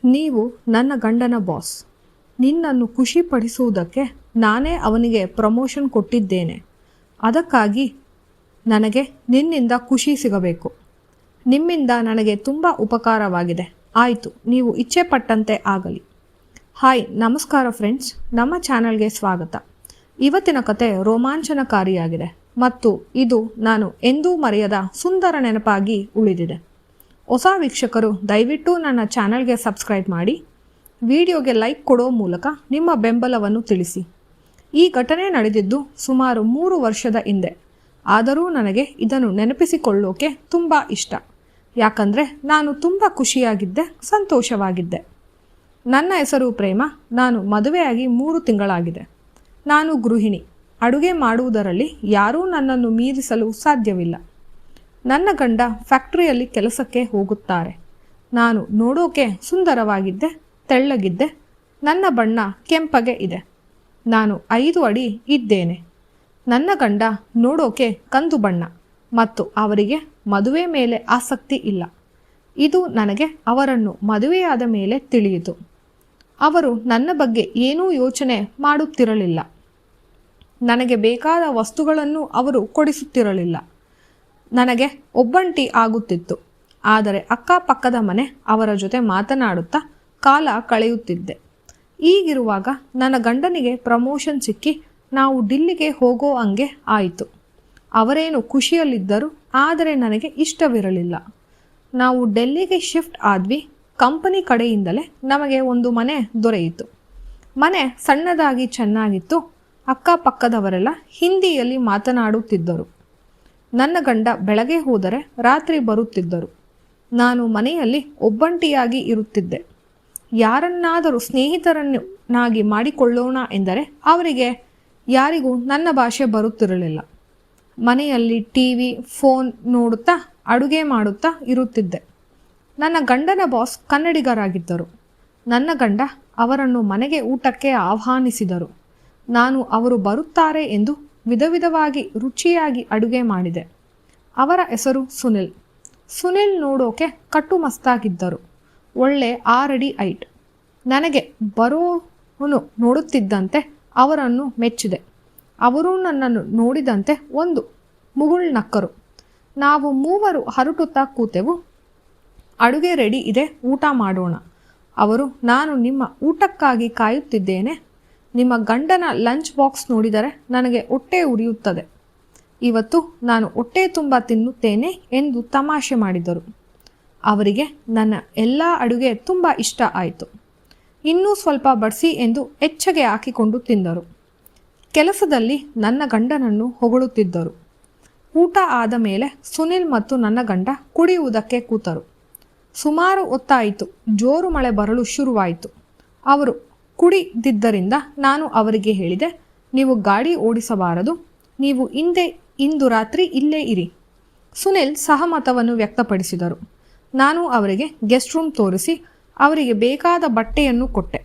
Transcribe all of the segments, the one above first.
ನೀವು ನನ್ನ ಗಂಡನ ಬಾಸ್. ನಿನ್ನನ್ನು ಖುಷಿಪಡಿಸುವುದಕ್ಕೆ ನಾನೇ ಅವನಿಗೆ ಪ್ರಮೋಷನ್ ಕೊಟ್ಟಿದ್ದೇನೆ. ಅದಕ್ಕಾಗಿ ನನಗೆ ನಿನ್ನಿಂದ ಖುಷಿ ಸಿಗಬೇಕು. ನಿಮ್ಮಿಂದ ನನಗೆ ತುಂಬ ಉಪಕಾರವಾಗಿದೆ. ಆಯಿತು, ನೀವು ಇಚ್ಛೆಪಟ್ಟಂತೆ ಆಗಲಿ. ಹಾಯ್, ನಮಸ್ಕಾರ ಫ್ರೆಂಡ್ಸ್, ನಮ್ಮ ಚಾನಲ್ಗೆ ಸ್ವಾಗತ. ಇವತ್ತಿನ ಕತೆ ರೋಮಾಂಚನಕಾರಿಯಾಗಿದೆ ಮತ್ತು ಇದು ನಾನು ಎಂದೂ ಮರೆಯದ ಸುಂದರ ನೆನಪಾಗಿ ಉಳಿದಿದೆ. ಹೊಸ ವೀಕ್ಷಕರು ದಯವಿಟ್ಟು ನನ್ನ ಚಾನಲ್ಗೆ ಸಬ್ಸ್ಕ್ರೈಬ್ ಮಾಡಿ, ವಿಡಿಯೋಗೆ ಲೈಕ್ ಕೊಡೋ ಮೂಲಕ ನಿಮ್ಮ ಬೆಂಬಲವನ್ನು ತಿಳಿಸಿ. ಈ ಘಟನೆ ನಡೆದಿದ್ದು ಸುಮಾರು 3 ವರ್ಷದ ಹಿಂದೆ. ಆದರೂ ನನಗೆ ಇದನ್ನು ನೆನಪಿಸಿಕೊಳ್ಳೋಕೆ ತುಂಬ ಇಷ್ಟ. ಯಾಕಂದರೆ ನಾನು ತುಂಬ ಖುಷಿಯಾಗಿದ್ದೆ, ಸಂತೋಷವಾಗಿದ್ದೆ. ನನ್ನ ಹೆಸರು ಪ್ರೇಮ. ನಾನು ಮದುವೆಯಾಗಿ 3 ತಿಂಗಳಾಗಿದೆ. ನಾನು ಗೃಹಿಣಿ. ಅಡುಗೆ ಮಾಡುವುದರಲ್ಲಿ ಯಾರೂ ನನ್ನನ್ನು ಮೀರಿಸಲು ಸಾಧ್ಯವಿಲ್ಲ. ನನ್ನ ಗಂಡ ಫ್ಯಾಕ್ಟರಿಯಲ್ಲಿ ಕೆಲಸಕ್ಕೆ ಹೋಗುತ್ತಾರೆ. ನಾನು ನೋಡೋಕೆ ಸುಂದರವಾಗಿದ್ದೆ, ತೆಳ್ಳಗಿದ್ದೆ. ನನ್ನ ಬಣ್ಣ ಕೆಂಪಗೆ ಇದೆ. ನಾನು 5 ಅಡಿ ಇದ್ದೇನೆ. ನನ್ನ ಗಂಡ ನೋಡೋಕೆ ಕಂದು ಬಣ್ಣ ಮತ್ತು ಅವರಿಗೆ ಮದುವೆ ಮೇಲೆ ಆಸಕ್ತಿ ಇಲ್ಲ. ಇದು ನನಗೆ ಅವರನ್ನು ಮದುವೆಯಾದ ಮೇಲೆ ತಿಳಿಯಿತು. ಅವರು ನನ್ನ ಬಗ್ಗೆ ಏನೂ ಯೋಚನೆ ಮಾಡುತ್ತಿರಲಿಲ್ಲ. ನನಗೆ ಬೇಕಾದ ವಸ್ತುಗಳನ್ನು ಅವರು ಕೊಡಿಸುತ್ತಿರಲಿಲ್ಲ. ನನಗೆ ಒಬ್ಬಂಟಿ ಆಗುತ್ತಿತ್ತು. ಆದರೆ ಅಕ್ಕಪಕ್ಕದ ಮನೆ ಅವರ ಜೊತೆ ಮಾತನಾಡುತ್ತಾ ಕಾಲ ಕಳೆಯುತ್ತಿದ್ದೆ. ಹೀಗಿರುವಾಗ ನನ್ನ ಗಂಡನಿಗೆ ಪ್ರಮೋಷನ್ ಸಿಕ್ಕಿ ನಾವು ಡಿಲ್ಲಿಗೆ ಹೋಗೋ ಹಂಗೆ ಆಯಿತು. ಅವರೇನು ಖುಷಿಯಲ್ಲಿದ್ದರು, ಆದರೆ ನನಗೆ ಇಷ್ಟವಿರಲಿಲ್ಲ. ನಾವು ಡೆಲ್ಲಿಗೆ ಶಿಫ್ಟ್ ಆದ್ವಿ. ಕಂಪನಿ ಕಡೆಯಿಂದಲೇ ನಮಗೆ ಒಂದು ಮನೆ ದೊರೆಯಿತು. ಮನೆ ಸಣ್ಣದಾಗಿ ಚೆನ್ನಾಗಿತ್ತು. ಅಕ್ಕಪಕ್ಕದವರೆಲ್ಲ ಹಿಂದಿಯಲ್ಲಿ ಮಾತನಾಡುತ್ತಿದ್ದರು. ನನ್ನ ಗಂಡ ಬೆಳಗ್ಗೆ ಹೋದರೆ ರಾತ್ರಿ ಬರುತ್ತಿದ್ದರು. ನಾನು ಮನೆಯಲ್ಲಿ ಒಬ್ಬಂಟಿಯಾಗಿ ಇರುತ್ತಿದ್ದೆ. ಯಾರನ್ನಾದರೂ ಸ್ನೇಹಿತರನ್ನಾಗಿ ಮಾಡಿಕೊಳ್ಳೋಣ ಎಂದರೆ ಅವರಿಗೆ ಯಾರಿಗೂ ನನ್ನ ಭಾಷೆ ಬರುತ್ತಿರಲಿಲ್ಲ. ಮನೆಯಲ್ಲಿ ಟಿವಿ, ಫೋನ್ ನೋಡುತ್ತಾ ಅಡುಗೆ ಮಾಡುತ್ತಾ ಇರುತ್ತಿದ್ದೆ. ನನ್ನ ಗಂಡನ ಬಾಸ್ ಕನ್ನಡಿಗರಾಗಿದ್ದರು. ನನ್ನ ಗಂಡ ಅವರನ್ನು ಮನೆಗೆ ಊಟಕ್ಕೆ ಆಹ್ವಾನಿಸಿದರು. ನಾನು ಅವರು ಬರುತ್ತಾರೆ ಎಂದು ವಿಧವಾಗಿ ರುಚಿಯಾಗಿ ಅಡುಗೆ ಮಾಡಿದೆ. ಅವರ ಹೆಸರು ಸುನಿಲ್. ಸುನಿಲ್ ನೋಡೋಕೆ ಕಟ್ಟುಮಸ್ತಾಗಿದ್ದರು. ಒಳ್ಳೆ 6 ಅಡಿ ಹೈಟ್. ನನಗೆ ಬರೋನು ನೋಡುತ್ತಿದ್ದಂತೆ ಅವರನ್ನು ಮೆಚ್ಚಿದೆ. ಅವರು ನನ್ನನ್ನು ನೋಡಿದಂತೆ ಒಂದು ಮುಗುಳ್ನಕ್ಕರು. ನಾವು 3 ಹರಟುತ್ತಾ ಕೂತೆವು. ಅಡುಗೆ ರೆಡಿ ಇದೆ, ಊಟ ಮಾಡೋಣ. ಅವರು, ನಾನು ನಿಮ್ಮ ಊಟಕ್ಕಾಗಿ ಕಾಯುತ್ತಿದ್ದೇನೆ. ನಿಮ್ಮ ಗಂಡನ ಲಂಚ್ ಬಾಕ್ಸ್ ನೋಡಿದರೆ ನನಗೆ ಹೊಟ್ಟೆ ಉರಿಯುತ್ತದೆ. ಇವತ್ತು ನಾನು ಹೊಟ್ಟೆ ತುಂಬ ತಿನ್ನುತ್ತೇನೆ ಎಂದು ತಮಾಷೆ ಮಾಡಿದರು. ಅವರಿಗೆ ನನ್ನ ಎಲ್ಲ ಅಡುಗೆ ತುಂಬ ಇಷ್ಟ ಆಯಿತು. ಇನ್ನೂ ಸ್ವಲ್ಪ ಬಡಿಸಿ ಎಂದು ಎಚ್ಚಗೆ ಹಾಕಿಕೊಂಡು ತಿಂದರು. ಕೆಲಸದಲ್ಲಿ ನನ್ನ ಗಂಡನನ್ನು ಹೊಗಳುತ್ತಿದ್ದರು. ಊಟ ಆದ ಮೇಲೆ ಸುನಿಲ್ ಮತ್ತು ನನ್ನ ಗಂಡ ಕುಡಿಯುವುದಕ್ಕೆ ಕೂತರು. ಸುಮಾರು ಹೊತ್ತಾಯಿತು. ಜೋರು ಮಳೆ ಬರಲು ಶುರುವಾಯಿತು. ಅವರು ಕುಡಿದಿದ್ದರಿಂದ ನಾನು ಅವರಿಗೆ ಹೇಳಿದೆ, ನೀವು ಗಾಡಿ ಓಡಿಸಬಾರದು. ನೀವು ಇಂದು ರಾತ್ರಿ ಇಲ್ಲೇ ಇರಿ. ಸುನಿಲ್ ಸಹಮತವನ್ನು ವ್ಯಕ್ತಪಡಿಸಿದರು. ನಾನು ಅವರಿಗೆ ಗೆಸ್ಟ್ ರೂಮ್ ತೋರಿಸಿ ಅವರಿಗೆ ಬೇಕಾದ ಬಟ್ಟೆಯನ್ನು ಕೊಟ್ಟೆ.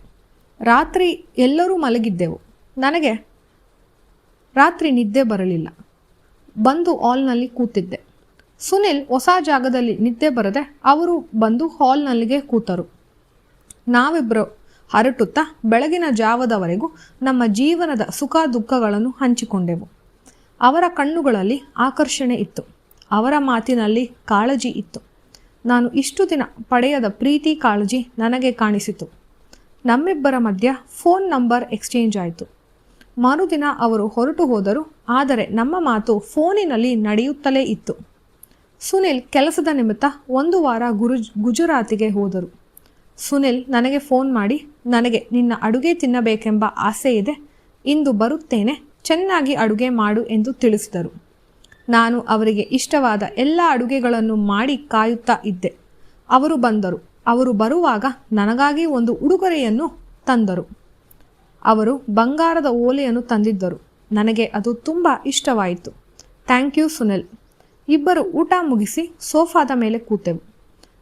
ರಾತ್ರಿ ಎಲ್ಲರೂ ಮಲಗಿದ್ದೆವು. ನನಗೆ ರಾತ್ರಿ ನಿದ್ದೆ ಬರಲಿಲ್ಲ. ಬಂದು ಹಾಲ್ನಲ್ಲಿ ಕೂತಿದ್ದೆ. ಸುನಿಲ್ ಹೊಸ ಜಾಗದಲ್ಲಿ ನಿದ್ದೆ ಬರದೆ ಅವರು ಬಂದು ಹಾಲ್ನಲ್ಲಿಗೆ ಕೂತರು. ನಾವಿಬ್ಬರು ಹರಟುತ್ತಾ ಬೆಳಗಿನ ಜಾವದವರೆಗೂ ನಮ್ಮ ಜೀವನದ ಸುಖ ದುಃಖಗಳನ್ನು ಹಂಚಿಕೊಂಡೆವು. ಅವರ ಕಣ್ಣುಗಳಲ್ಲಿ ಆಕರ್ಷಣೆ ಇತ್ತು. ಅವರ ಮಾತಿನಲ್ಲಿ ಕಾಳಜಿ ಇತ್ತು. ನಾನು ಇಷ್ಟು ದಿನ ಪಡೆಯದ ಪ್ರೀತಿ ಕಾಳಜಿ ನನಗೆ ಕಾಣಿಸಿತು. ನಮ್ಮಿಬ್ಬರ ಮಧ್ಯ ಫೋನ್ ನಂಬರ್ ಎಕ್ಸ್ಚೇಂಜ್ ಆಯಿತು. ಮರುದಿನ ಅವರು ಹೊರಟು ಹೋದರು. ಆದರೆ ನಮ್ಮ ಮಾತು ಫೋನಿನಲ್ಲಿ ನಡೆಯುತ್ತಲೇ ಇತ್ತು. ಸುನಿಲ್ ಕೆಲಸದ ನಿಮಿತ್ತ 1 ವಾರ ಗುಜರಾತಿಗೆ ಹೋದರು. ಸುನಿಲ್ ನನಗೆ ಫೋನ್ ಮಾಡಿ, ನನಗೆ ನಿನ್ನ ಅಡುಗೆ ತಿನ್ನಬೇಕೆಂಬ ಆಸೆ ಇದೆ. ಇಂದು ಬರುತ್ತೇನೆ, ಚೆನ್ನಾಗಿ ಅಡುಗೆ ಮಾಡು ಎಂದು ತಿಳಿಸಿದರು. ನಾನು ಅವರಿಗೆ ಇಷ್ಟವಾದ ಎಲ್ಲ ಅಡುಗೆಗಳನ್ನು ಮಾಡಿ ಕಾಯುತ್ತಾ ಇದ್ದೆ. ಅವರು ಬಂದರು. ಅವರು ಬರುವಾಗ ನನಗಾಗಿ ಒಂದು ಉಡುಗೊರೆಯನ್ನು ತಂದರು. ಅವರು ಬಂಗಾರದ ಓಲೆಯನ್ನು ತಂದಿದ್ದರು. ನನಗೆ ಅದು ತುಂಬ ಇಷ್ಟವಾಯಿತು. Thank you Sunil. ಇಬ್ಬರು ಊಟ ಮುಗಿಸಿ ಸೋಫಾದ ಮೇಲೆ ಕೂತೆವು.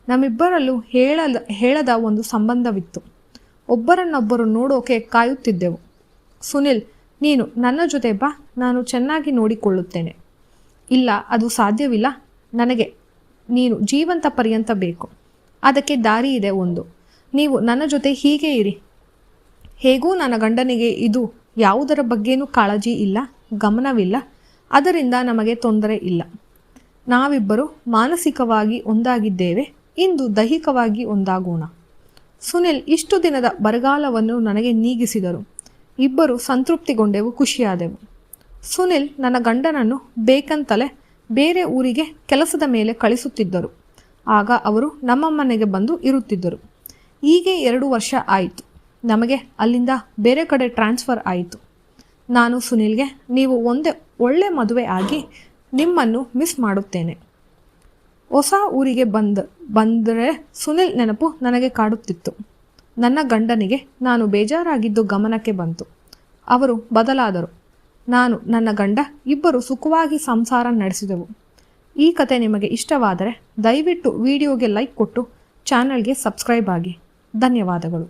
ನಮ್ಮಿಬ್ಬರಲ್ಲೂ ಹೇಳದ ಒಂದು ಸಂಬಂಧವಿತ್ತು. ಒಬ್ಬರನ್ನೊಬ್ಬರು ನೋಡೋಕೆ ಕಾಯುತ್ತಿದ್ದೆವು. ಸುನಿಲ್, ನೀನು ನನ್ನ ಜೊತೆ ಬಾ, ನಾನು ಚೆನ್ನಾಗಿ ನೋಡಿಕೊಳ್ಳುತ್ತೇನೆ. ಇಲ್ಲ, ಅದು ಸಾಧ್ಯವಿಲ್ಲ. ನನಗೆ ನೀನು ಜೀವಂತ ಪರ್ಯಂತ ಬೇಕು. ಅದಕ್ಕೆ ದಾರಿ ಇದೆ ಒಂದು. ನೀವು ನನ್ನ ಜೊತೆ ಹೀಗೆ ಇರಿ. ಹೇಗೂ ನನ್ನ ಗಂಡನಿಗೆ ಇದು ಯಾವುದರ ಬಗ್ಗೆನೂ ಕಾಳಜಿ ಇಲ್ಲ, ಗಮನವಿಲ್ಲ. ಅದರಿಂದ ನಮಗೆ ತೊಂದರೆ ಇಲ್ಲ. ನಾವಿಬ್ಬರು ಮಾನಸಿಕವಾಗಿ ಒಂದಾಗಿದ್ದೇವೆ. ಇಂದು ದೈಹಿಕವಾಗಿ ಒಂದಾಗೋಣ. ಸುನಿಲ್ ಇಷ್ಟು ದಿನದ ಬರಗಾಲವನ್ನು ನನಗೆ ನೀಗಿಸಿದರು. ಇಬ್ಬರು ಸಂತೃಪ್ತಿಗೊಂಡೆವು, ಖುಷಿಯಾದೆವು. ಸುನಿಲ್ ನನ್ನ ಗಂಡನನ್ನು ಬೇಕಂತಲೇ ಬೇರೆ ಊರಿಗೆ ಕೆಲಸದ ಮೇಲೆ ಕಳಿಸುತ್ತಿದ್ದರು. ಆಗ ಅವರು ನಮ್ಮ ಮನೆಗೆ ಬಂದು ಇರುತ್ತಿದ್ದರು. ಹೀಗೆ 2 ವರ್ಷ ಆಯಿತು. ನಮಗೆ ಅಲ್ಲಿಂದ ಬೇರೆ ಕಡೆ ಟ್ರಾನ್ಸ್ಫರ್ ಆಯಿತು. ನಾನು ಸುನಿಲ್ಗೆ, ನೀವು ಒಳ್ಳೆ ಮದುವೆ ಆಗಿ ನಿಮ್ಮನ್ನು ಮಿಸ್ ಮಾಡುತ್ತೇನೆ. ಹೊಸ ಊರಿಗೆ ಬಂದರೆ ಸುನಿಲ್ ನೆನಪು ನನಗೆ ಕಾಡುತ್ತಿತ್ತು. ನನ್ನ ಗಂಡನಿಗೆ ನಾನು ಬೇಜಾರಾಗಿದ್ದು ಗಮನಕ್ಕೆ ಬಂತು. ಅವರು ಬದಲಾದರು. ನಾನು, ನನ್ನ ಗಂಡ ಇಬ್ಬರು ಸುಖವಾಗಿ ಸಂಸಾರ ನಡೆಸಿದೆವು. ಈ ಕತೆ ನಿಮಗೆ ಇಷ್ಟವಾದರೆ ದಯವಿಟ್ಟು ವಿಡಿಯೋಗೆ ಲೈಕ್ ಕೊಟ್ಟು ಚಾನಲ್ಗೆ ಸಬ್ಸ್ಕ್ರೈಬ್ ಆಗಿ. ಧನ್ಯವಾದಗಳು.